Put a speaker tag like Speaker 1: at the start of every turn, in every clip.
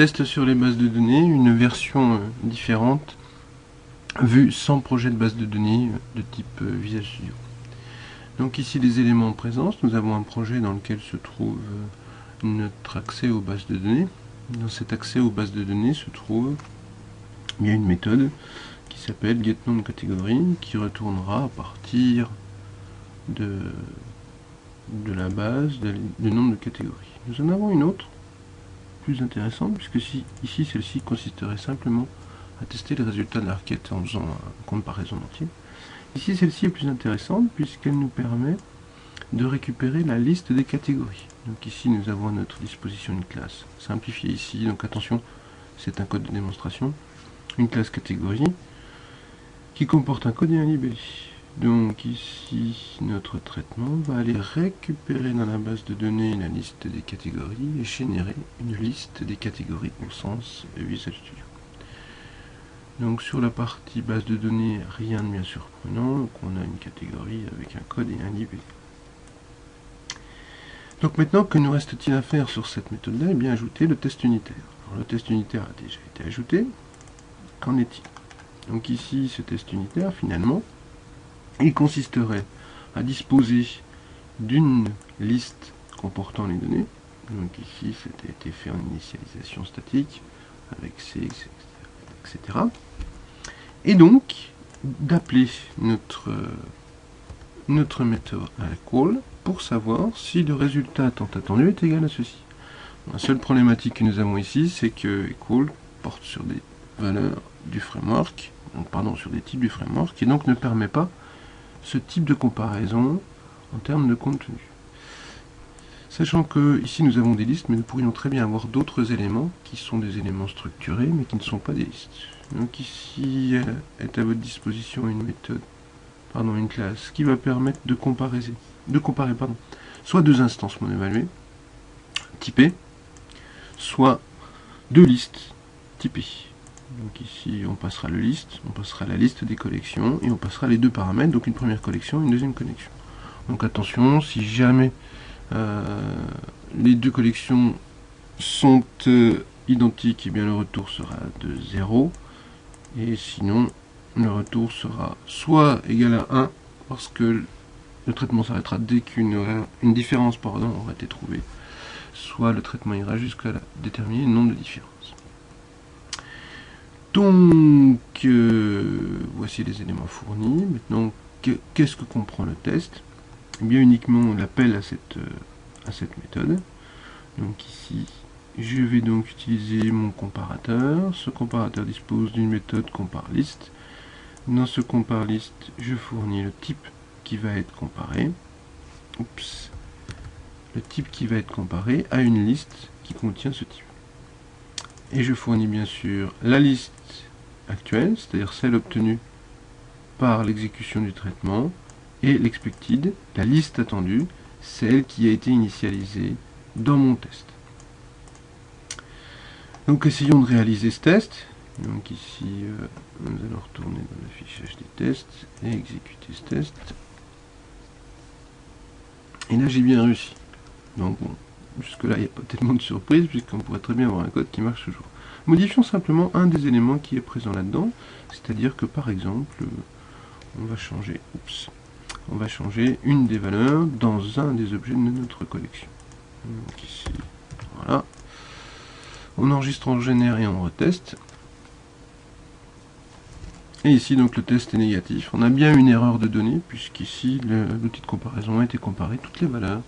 Speaker 1: Test sur les bases de données, une version différente, vue sans projet de base de données de type Visual Studio. Donc ici les éléments en présence, nous avons un projet dans lequel se trouve notre accès aux bases de données. Dans cet accès aux bases de données se trouve une méthode qui s'appelle getNomeCategory, qui retournera à partir de la base le nombre de catégories. Nous en avons une autre plus intéressante, puisque ici celle-ci consisterait simplement à tester les résultats de la requête en faisant une comparaison entière. Ici celle-ci est plus intéressante puisqu'elle nous permet de récupérer la liste des catégories. Donc ici nous avons à notre disposition une classe simplifiée ici, donc attention, c'est un code de démonstration, une classe catégorie qui comporte un code et un libellé. Donc ici notre traitement va aller récupérer dans la base de données la liste des catégories et générer une liste des catégories au sens Visual Studio. Donc sur la partie base de données, rien de bien surprenant, donc on a une catégorie avec un code et un libellé. Donc maintenant, que nous reste-t-il à faire sur cette méthode-là? Eh bien ajouter le test unitaire. Alors le test unitaire a déjà été ajouté, qu'en est-il? Donc ici, ce test unitaire, finalement, il consisterait à disposer d'une liste comportant les données. Donc ici, c'était été fait en initialisation statique, avec C, etc. Et donc, d'appeler notre méthode à call pour savoir si le résultat tant attendu est égal à ceci. La seule problématique que nous avons ici, c'est que call porte sur des valeurs du framework, donc pardon, sur des types du framework, et donc ne permet pas ce type de comparaison en termes de contenu. Sachant que ici nous avons des listes, mais nous pourrions très bien avoir d'autres éléments qui sont des éléments structurés, mais qui ne sont pas des listes. Donc ici est à votre disposition une méthode, une classe qui va permettre de comparer soit deux instances non évaluées, typées, soit deux listes typées. Donc ici on passera le liste, on passera la liste des collections et on passera les deux paramètres, donc une première collection et une deuxième collection. Donc attention, si jamais les deux collections sont identiques, et bien le retour sera de 0, et sinon le retour sera soit égal à 1, parce que le traitement s'arrêtera dès qu'une différence aura été trouvée, soit le traitement ira jusqu'à déterminer le nombre de différences. Donc, voici les éléments fournis. Maintenant, qu'est-ce que comprend le test? Eh bien, uniquement l'appel à cette méthode. Donc ici, je vais donc utiliser mon comparateur. Ce comparateur dispose d'une méthode compareList. Dans ce compareList, je fournis le type qui va être comparé. Le type qui va être comparé à une liste qui contient ce type. Et je fournis bien sûr la liste actuelle, c'est-à-dire celle obtenue par l'exécution du traitement, et l'expected, la liste attendue, celle qui a été initialisée dans mon test. Donc essayons de réaliser ce test. Donc ici, nous allons retourner dans l'affichage des tests et exécuter ce test. Et là j'ai bien réussi. Donc bon, jusque là il n'y a pas tellement de surprise puisqu'on pourrait très bien avoir un code qui marche toujours. Modifions simplement un des éléments qui est présent là-dedans, c'est-à-dire que par exemple, on va changer une des valeurs dans un des objets de notre collection. Donc ici, voilà. On enregistre, on génère et on reteste. Et ici, donc, le test est négatif. On a bien une erreur de données, puisqu'ici, l'outil de comparaison a été comparé toutes les valeurs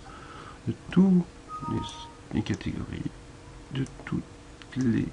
Speaker 1: de toutes les catégories, de toutes les